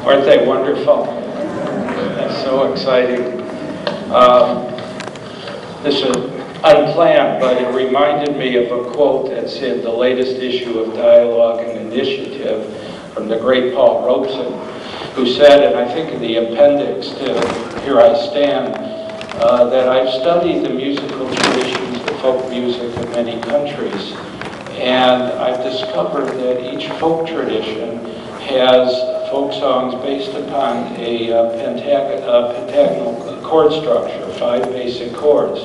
Aren't they wonderful? That's so exciting. This is unplanned, but it reminded me of a quote that's in the latest issue of Dialogue and Initiative from the great Paul Robeson, who said, and I think in the appendix to Here I Stand, that I've studied the musical traditions, the folk music of many countries, and I've discovered that each folk tradition has folk songs based upon a pentagonal chord structure, 5 basic chords.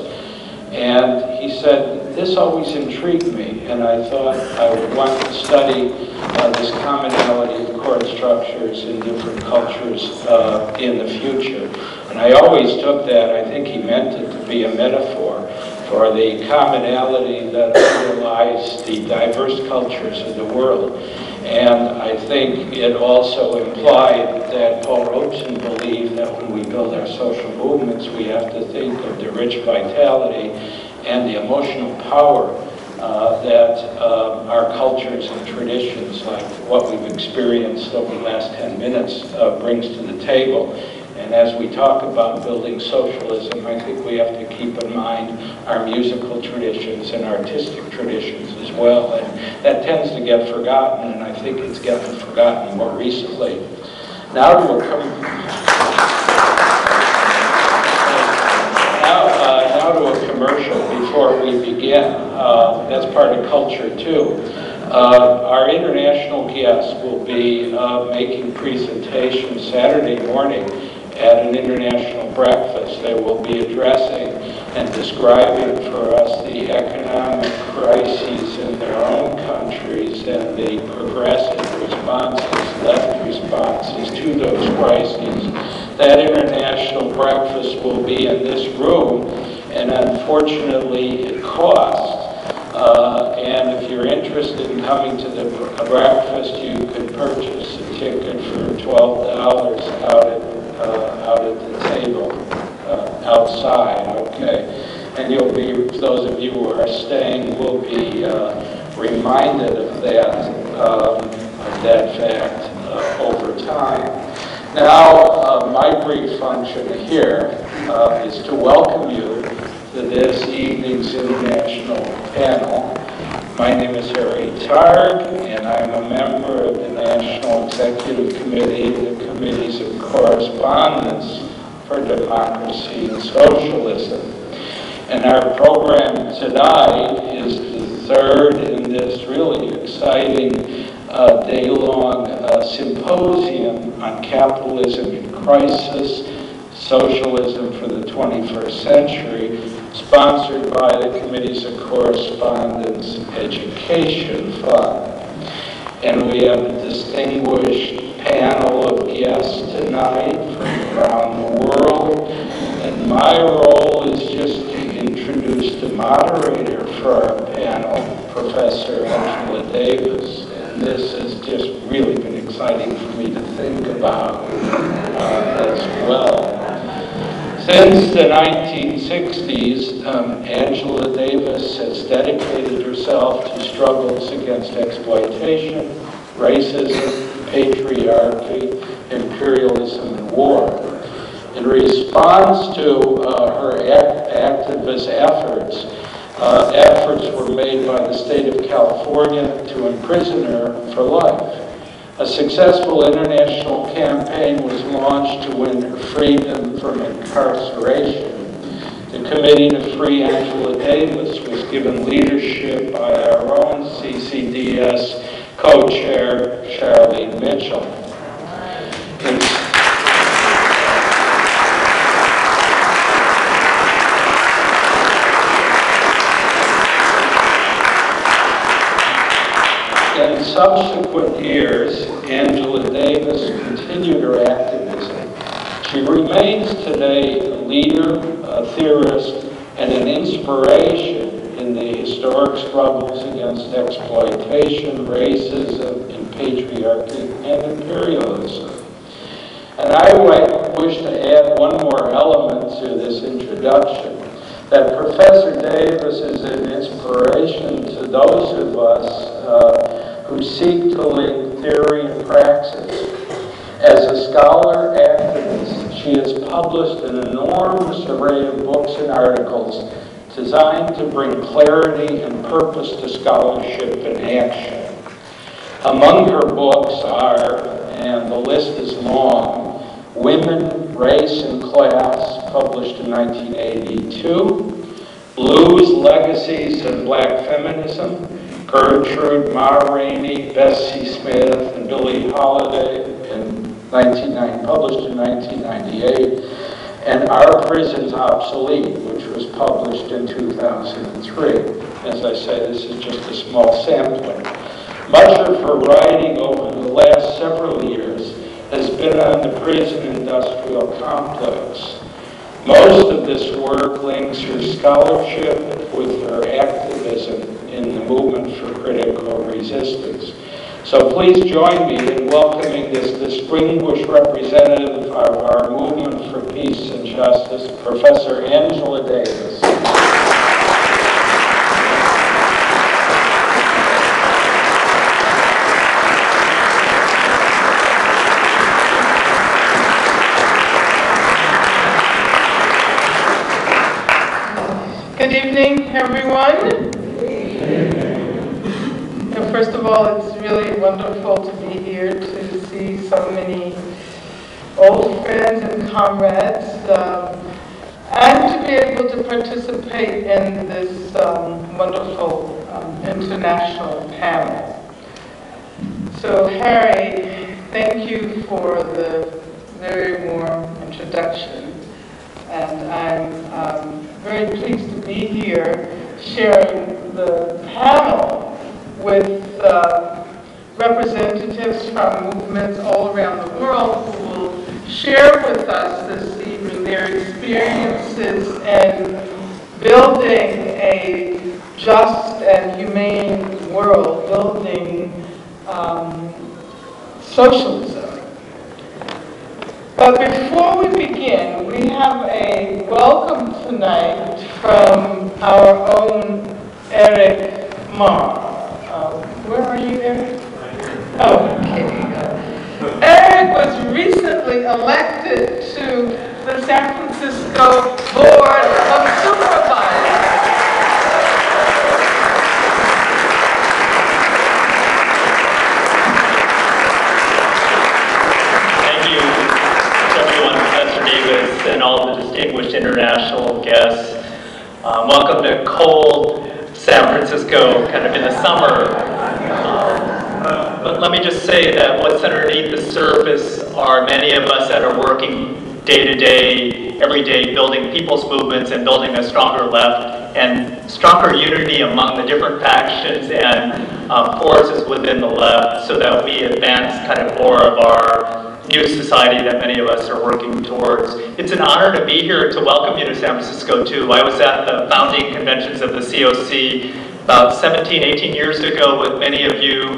And he said, this always intrigued me, and I thought I would want to study this commonality of chord structures in different cultures in the future. And I always took that, I think he meant it to be a metaphor for the commonality that underlies the diverse cultures of the world. And I think it also implied that Paul Robeson believed that when we build our social movements, we have to think of the rich vitality and the emotional power that our cultures and traditions, like what we've experienced over the last 10 minutes, brings to the table. And as we talk about building socialism, I think we have to keep in mind our musical traditions and artistic traditions as well. And that tends to get forgotten, and I think it's gotten forgotten more recently. Now to a commercial before we begin. That's part of culture too. Our international guests will be making presentations Saturday morning at an international breakfast. They will be addressing and describing for us the economic crises in their own countries and the progressive responses, left responses to those crises. That international breakfast will be in this room, and unfortunately it costs. And if you're interested in coming to the breakfast, you can purchase a ticket for $12 out at the table outside, okay? And you'll be, those of you who are staying will be reminded of that fact over time. Now, my brief function here is to welcome you to this evening's international panel. My name is Harry Targ, and I'm a member of the National Executive Committee and the Committees of Correspondence for Democracy and Socialism. And our program tonight is the third in this really exciting day-long symposium on capitalism in crisis, socialism for the 21st century, sponsored by the Committees of Correspondence Education Fund. And we have a distinguished panel of guests tonight from around the world. And my role is just to introduce the moderator for our panel, Professor Angela Davis. And this has just really been exciting for me to think about as well. Since the 1960s, Angela Davis has dedicated herself to struggles against exploitation, racism, patriarchy, imperialism, and war. In response to her activist efforts, efforts were made by the state of California to imprison her for life. A successful international campaign was launched to win her freedom from incarceration. The Committee to Free Angela Davis was given leadership by our own CCDS co-chair, Charlene Mitchell. In subsequent years, Angela Davis continued her activism. She remains today a leader, a theorist, and an inspiration in the historic struggles against exploitation, racism, and patriarchy, and imperialism. And I wish to add one more element to this introduction, that Professor Davis is an inspiration to those of us who seek to link theory and praxis. As a scholar activist, she has published an enormous array of books and articles designed to bring clarity and purpose to scholarship and action. Among her books are, and the list is long, Women, Race, and Class, published in 1982, Blues, Legacies, and Black Feminism, Gertrude, Ma Rainey, Bessie Smith, and Billie Holiday, published in 1998, and Are Prisons Obsolete, which was published in 2003. As I say, this is just a small sampling. Much of her writing over the last several years has been on the prison industrial complex. Most of this work links her scholarship with her activism in the movement for critical resistance. So please join me in welcoming this distinguished representative of our movement for peace and justice, Professor Angela Davis. Good evening, everyone. And first of all, it's really wonderful to be here to see so many old friends and comrades, and to be able to participate in this wonderful international panel. So, Harry, thank you for the very warm introduction. And I'm very pleased to be here sharing the panel with representatives from movements all around the world who will share with us this evening their experiences in building a just and humane world, building socialism. But before we begin, we have a welcome tonight from our own Eric Marr. Where are you, Eric? Oh, okay. Eric was recently elected to the San Francisco Board of Supervisors. And all the distinguished international guests. Welcome to cold San Francisco, kind of in the summer. But let me just say that what's underneath the surface are many of us that are working day to day, every day, building people's movements and building a stronger left and stronger unity among the different factions and forces within the left so that we advance kind of more of our new society that many of us are working towards. It's an honor to be here to welcome you to San Francisco too. I was at the founding conventions of the COC about 17, 18 years ago with many of you,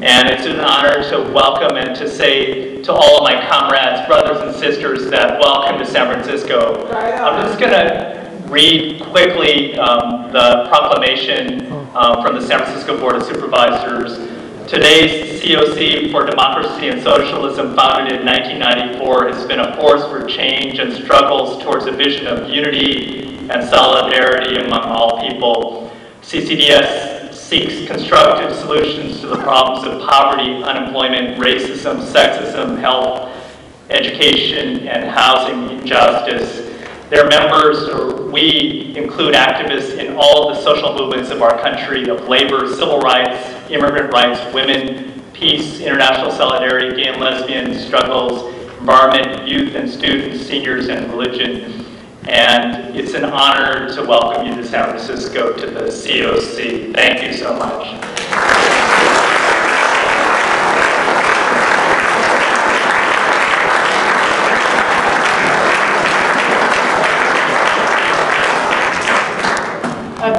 and it's an honor to welcome and to say to all of my comrades, brothers and sisters, that welcome to San Francisco. I'm just gonna read quickly the proclamation from the San Francisco Board of Supervisors. Today's COC for Democracy and Socialism, founded in 1994, has been a force for change and struggles towards a vision of unity and solidarity among all people. CCDS seeks constructive solutions to the problems of poverty, unemployment, racism, sexism, health, education, and housing injustice. Their members, or we, include activists in all of the social movements of our country of labor, civil rights, immigrant rights, women, peace, international solidarity, gay and lesbian struggles, environment, youth and students, seniors, and religion. And it's an honor to welcome you to San Francisco to the COC. Thank you so much.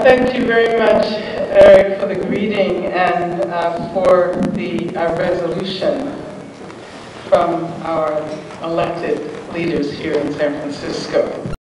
Thank you very much, Eric, for the greeting and for the resolution from our elected leaders here in San Francisco.